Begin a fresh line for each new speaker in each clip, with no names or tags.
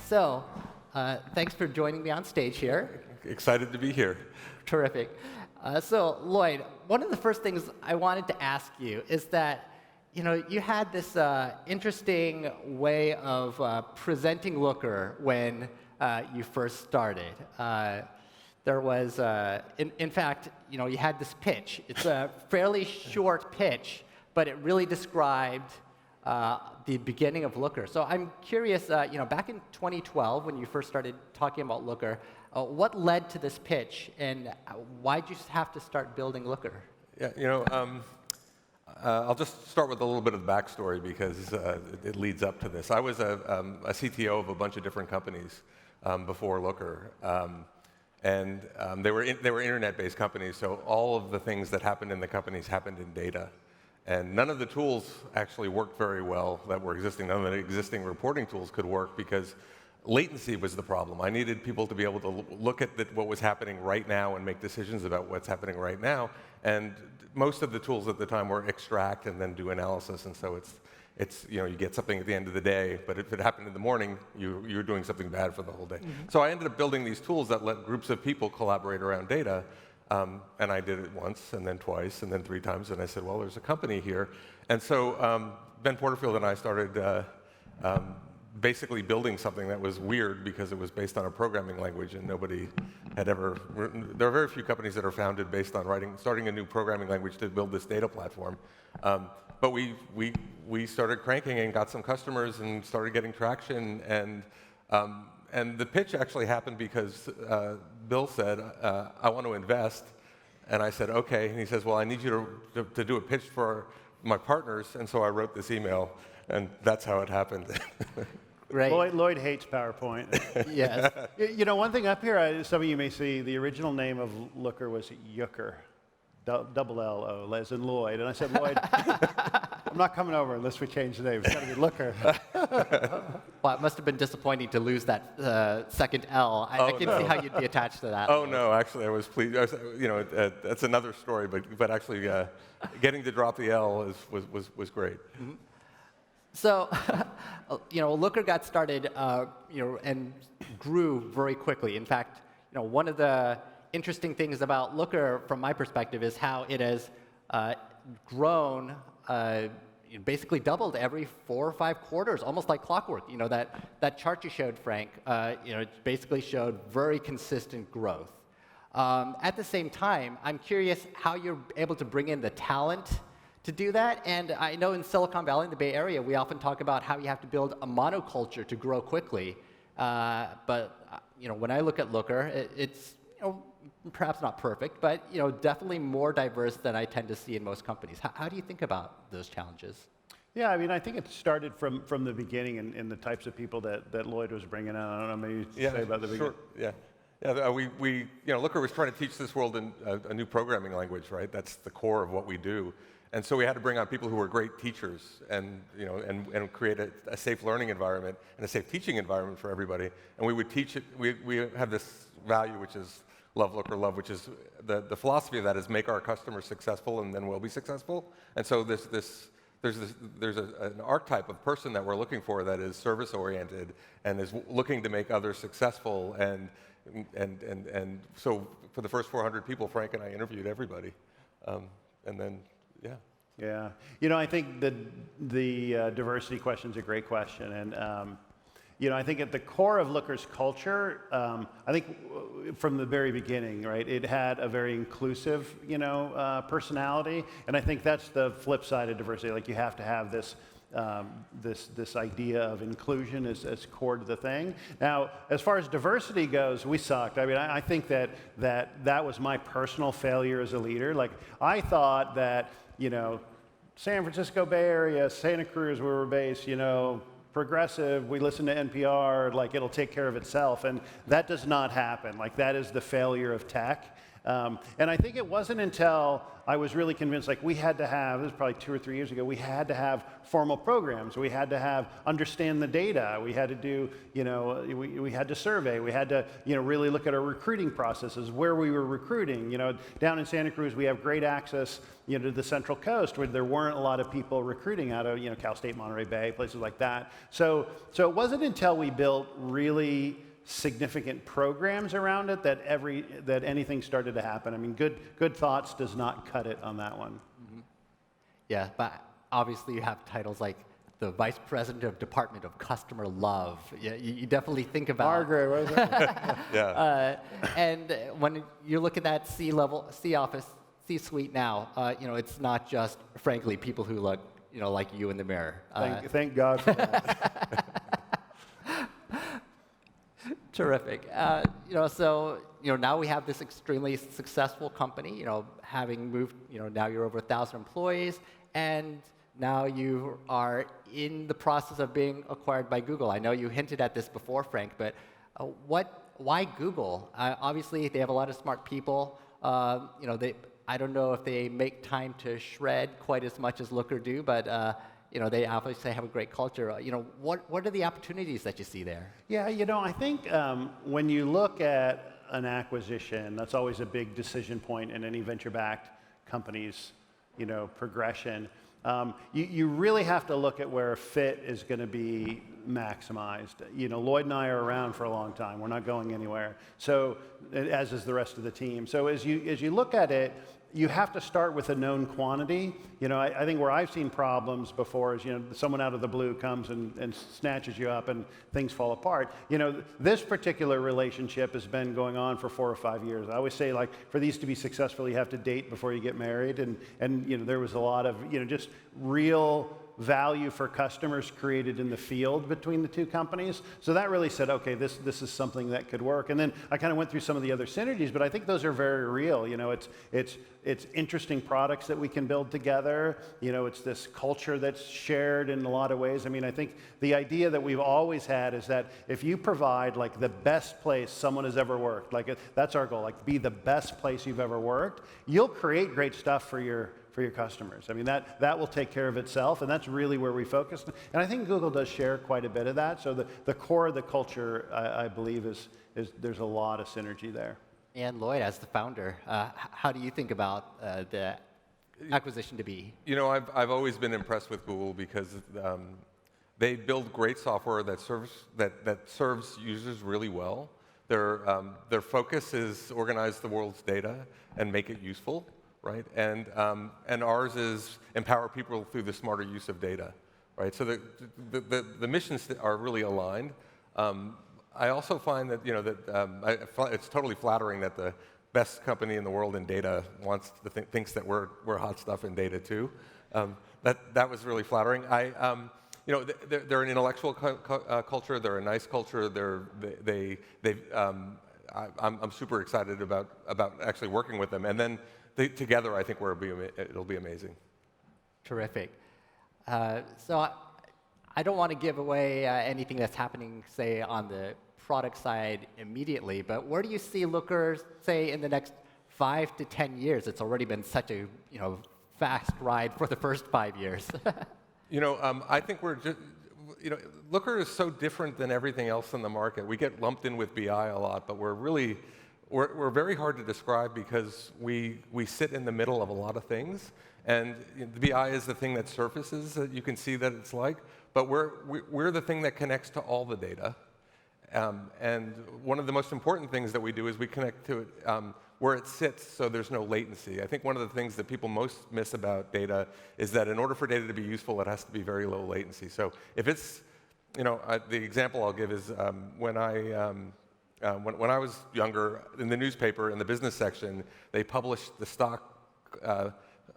So, thanks for joining me on stage here.
Excited to be here.
Terrific. So, Lloyd, one of the first things I wanted to ask you is that, you had this interesting way of presenting Looker when you first started. There was, in fact, you had this pitch. It's a fairly short pitch, but it really described the beginning of Looker. So I'm curious, back in 2012, when you first started talking about Looker, what led to this pitch, and why did you have to start building Looker?
Yeah, I'll just start with a little bit of the backstory because it leads up to this. I was a CTO of a bunch of different companies before Looker, and they were internet-based companies. So all of the things that happened in the companies happened in data, and none of the tools actually worked very well that were existing. None of the existing reporting tools could work because latency was the problem. I needed people to be able to look at what was happening right now and make decisions about what's happening right now. And most of the tools at the time were extract and then do analysis. And so it's you get something at the end of the day, but if it happened in the morning, you're doing something bad for the whole day. Mm-hmm. So I ended up building these tools that let groups of people collaborate around data. And I did it once, and then twice, and then 3 times. And I said, well, there's a company here. And so Ben Porterfield and I started basically building something that was weird because it was based on a programming language, and nobody had ever. There are very few companies that are founded based on starting a new programming language to build this data platform. But we started cranking and got some customers and started getting traction. And the pitch actually happened because Bill said, I want to invest. And I said, OK. And he says, well, I need you to do a pitch for my partners. And so I wrote this email. And that's how it happened.
Great.
Lloyd hates PowerPoint.
Yes.
One thing up here, some of you may see, the original name of Looker was Yucker. Double L-O, as in Lloyd. And I said, Lloyd, I'm not coming over unless we change the name. It's got to be Looker.
Well, it must have been disappointing to lose that second L. I can see how you'd be attached to that.
Oh, no, actually, I was pleased. That's another story, but actually getting to drop the L was great.
Mm-hmm. So, Looker got started, and grew very quickly. In fact, one of the interesting things about Looker, from my perspective, is how it has grown, basically doubled every 4 or 5 quarters, almost like clockwork. That chart you showed, Frank, it basically showed very consistent growth. At the same time, I'm curious how you're able to bring in the talent to do that. And I know in Silicon Valley, in the Bay Area, we often talk about how you have to build a monoculture to grow quickly. But when I look at Looker, it's perhaps not perfect, but definitely more diverse than I tend to see in most companies. How do you think about those challenges?
Yeah, I think it started from the beginning in the types of people that Lloyd was bringing in. I don't know, maybe say about the beginning.
Sure. Yeah. Looker was trying to teach this world a new programming language, right? That's the core of what we do. And so we had to bring on people who were great teachers and create a safe learning environment and a safe teaching environment for everybody. And we would teach it. We have this value, which is love Looker, love, which is the philosophy of that is make our customers successful and then we'll be successful. And so there's an archetype of person that we're looking for that is service oriented and is looking to make others successful. And so for the first 400 people, Frank and I interviewed everybody, and then. Yeah.
Yeah. I think the diversity question is a great question. And, I think at the core of Looker's culture, I think from the very beginning, right, it had a very inclusive, personality. And I think that's the flip side of diversity. Like you have to have this idea of inclusion as core to the thing. Now, as far as diversity goes, we sucked. I think that was my personal failure as a leader. Like, I thought that, San Francisco Bay Area, Santa Cruz, where we're based, progressive, we listen to NPR, like it'll take care of itself. And that does not happen. Like, that is the failure of tech. And I think it wasn't until I was really convinced, like we had to have, this was probably 2 or 3 years ago, we had to have formal programs. We had to understand the data. We had to do, we had to survey. We had to, really look at our recruiting processes, where we were recruiting. Down in Santa Cruz, we have great access, to the Central Coast, where there weren't a lot of people recruiting out of, Cal State, Monterey Bay, places like that. So it wasn't until we built really significant programs around it that anything started to happen. I mean, good thoughts does not cut it on that one.
Mm-hmm. Yeah, but obviously you have titles like the Vice President of Department of Customer Love. Yeah, you definitely think about
Margaret, what is that?
Yeah.
And when you look at that C-level, C-office, C-suite now, it's not just, frankly, people who look, like you in the mirror.
Thank God for that.
Terrific. So now we have this extremely successful company. Having moved, now you're over 1,000 employees, and now you are in the process of being acquired by Google. I know you hinted at this before, Frank, but why Google? Obviously, they have a lot of smart people. I don't know if they make time to shred quite as much as Looker do, but they obviously have a great culture. What are the opportunities that you see there?
Yeah, I think when you look at an acquisition, that's always a big decision point in any venture-backed company's, progression. You really have to look at where fit is going to be maximized. Lloyd and I are around for a long time. We're not going anywhere. So, as is the rest of the team. So as you look at it, you have to start with a known quantity. I think where I've seen problems before is, someone out of the blue comes and snatches you up and things fall apart. This particular relationship has been going on for 4 or 5 years. I always say, like, for these to be successful, you have to date before you get married. And there was a lot of, just real value for customers created in the field between the two companies. So that really said, okay, this is something that could work. And then I kind of went through some of the other synergies, but I think those are very real. It's interesting products that we can build together. It's this culture that's shared in a lot of ways. I mean, I think the idea that we've always had is that if you provide like the best place someone has ever worked, that's our goal, like be the best place you've ever worked, you'll create great stuff for your customers. I mean, that will take care of itself, and that's really where we focus. And I think Google does share quite a bit of that. So the core of the culture, I believe, is there's a lot of synergy there.
And Lloyd, as the founder, how do you think about the acquisition to be?
I've always been impressed with Google because they build great software that serves users really well. Their focus is organize the world's data and make it useful. Right, and ours is empower people through the smarter use of data, right? So the missions are really aligned. I also find that it's totally flattering that the best company in the world in data thinks that we're hot stuff in data too. That was really flattering. They're an intellectual culture. They're a nice culture. I'm super excited about actually working with them, and then. Together, I think it'll be amazing.
Terrific. So I don't want to give away anything that's happening, say, on the product side immediately, but where do you see Looker, say, in the next 5 to 10 years? It's already been such a fast ride for the first 5 years.
I think we're just. Looker is so different than everything else in the market. We get lumped in with BI a lot, but we're very hard to describe because we sit in the middle of a lot of things, and the BI is the thing that surfaces that you can see that it's like, but we're the thing that connects to all the data, and one of the most important things that we do is we connect to it where it sits so there's no latency. I think one of the things that people most miss about data is that in order for data to be useful, it has to be very low latency. So if it's, the example I'll give is when I was younger, in the newspaper, in the business section, they published the stock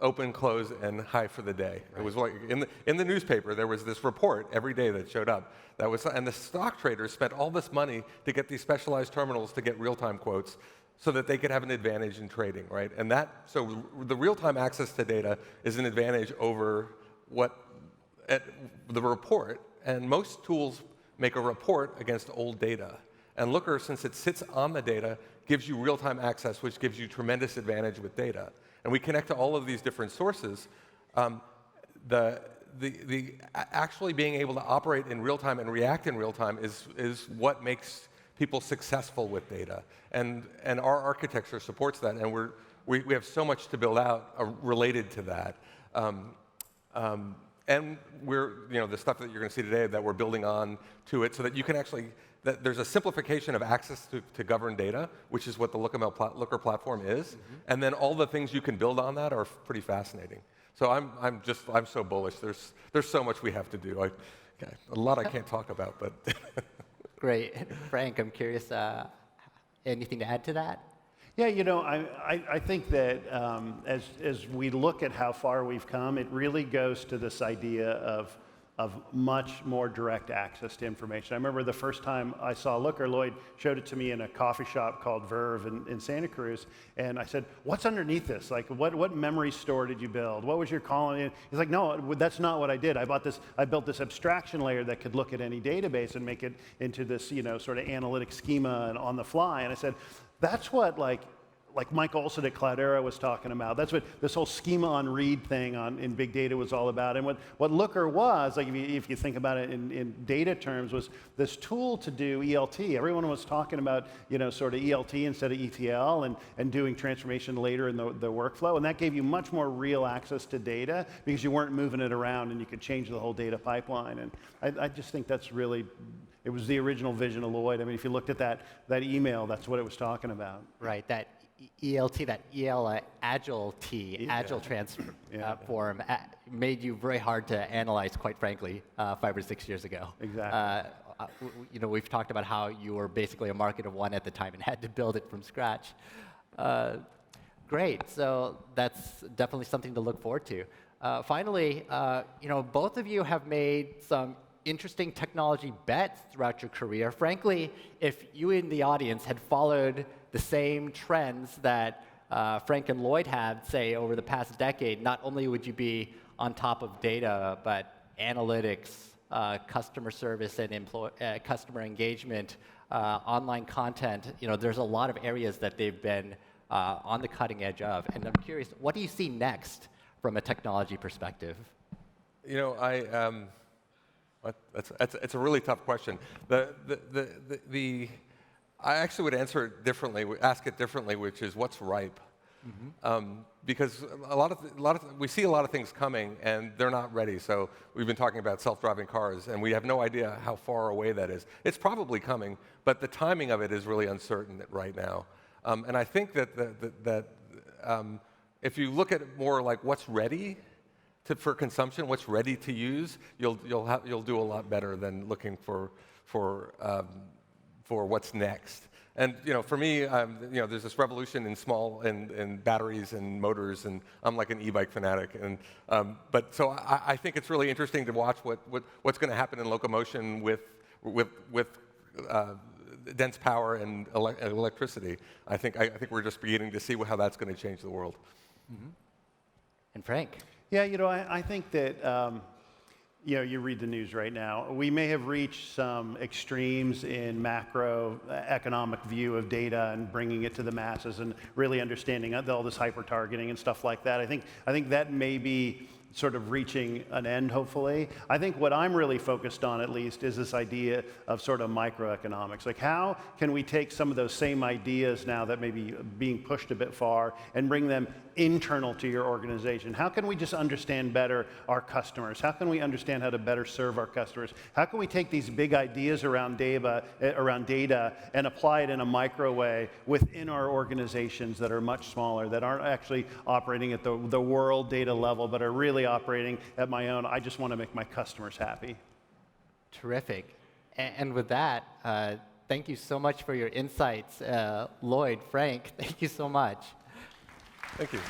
open, close, and high for the day. Right. It was like in the newspaper, there was this report every day that showed up. And the stock traders spent all this money to get these specialized terminals to get real-time quotes so that they could have an advantage in trading, right? And so the real-time access to data is an advantage over the report. And most tools make a report against old data. And Looker, since it sits on the data, gives you real-time access, which gives you tremendous advantage with data. And we connect to all of these different sources. Actually being able to operate in real time and react in real time is what makes people successful with data. And our architecture supports that, and we have so much to build out related to that. And the stuff that you're going to see today that we're building on to it so that you can actually, that there's a simplification of access to governed data, which is what the Looker platform is. And then all the things you can build on that are pretty fascinating. So I'm so bullish. There's so much we have to do. A lot I can't talk about, but.
Great. Frank, I'm curious, anything to add to that?
Yeah, I think that as we look at how far we've come, it really goes to this idea of much more direct access to information. I remember the first time I saw Looker, Lloyd showed it to me in a coffee shop called Verve in Santa Cruz, and I said, "What's underneath this? Like, what memory store did you build? What was your calling?" He's like, "No, that's not what I did. I built this abstraction layer that could look at any database and make it into this, sort of analytic schema and on the fly." And I said, "That's what like Mike Olson at Cloudera was talking about. That's what this whole schema on read thing in big data was all about." And what Looker was, like if you think about it in data terms, was this tool to do ELT. Everyone was talking about, sort of ELT instead of ETL and doing transformation later in the workflow. And that gave you much more real access to data because you weren't moving it around and you could change the whole data pipeline. And I just think that's really, it was the original vision of Lloyd. I mean, if you looked at that email, that's what it was talking about.
Right, that ELT, that Agile transform made you very hard to analyze, quite frankly, 5 or 6 years ago.
Exactly.
We've talked about how you were basically a market of one at the time and had to build it from scratch. Great, so that's definitely something to look forward to. Finally, both of you have made some interesting technology bets throughout your career. Frankly, if you in the audience had followed the same trends that Frank and Lloyd have, say, over the past decade, not only would you be on top of data, but analytics, customer service and customer engagement, online content. There's a lot of areas that they've been on the cutting edge of. And I'm curious, what do you see next from a technology perspective?
It's a really tough question. I actually would answer it differently, ask it differently, which is what's ripe. Because we see a lot of things coming and they're not ready. So we've been talking about self-driving cars and we have no idea how far away that is. It's probably coming, but the timing of it is really uncertain right now. And I think that if you look at it more like what's ready for consumption, what's ready to use, you'll do a lot better than looking for what's next. And for me, there's this revolution in batteries and motors, and I'm like an e-bike fanatic. And so I think it's really interesting to watch what's going to happen in locomotion with dense power and electricity. I think we're just beginning to see how that's going to change the world.
And Frank?
Yeah, I think that, you read the news right now. We may have reached some extremes in macro economic view of data and bringing it to the masses and really understanding all this hyper-targeting and stuff like that. I think that may be sort of reaching an end, hopefully. I think what I'm really focused on, at least, is this idea of sort of microeconomics. Like, how can we take some of those same ideas now that may be being pushed a bit far and bring them internal to your organization? How can we just understand better our customers? How can we understand how to better serve our customers? How can we take these big ideas around data and apply it in a micro way within our organizations that are much smaller, that aren't actually operating at the world data level, but are really operating at my own? I just want to make my customers happy.
Terrific. And with that, thank you so much for your insights. Lloyd, Frank, thank you so much.
Thank you.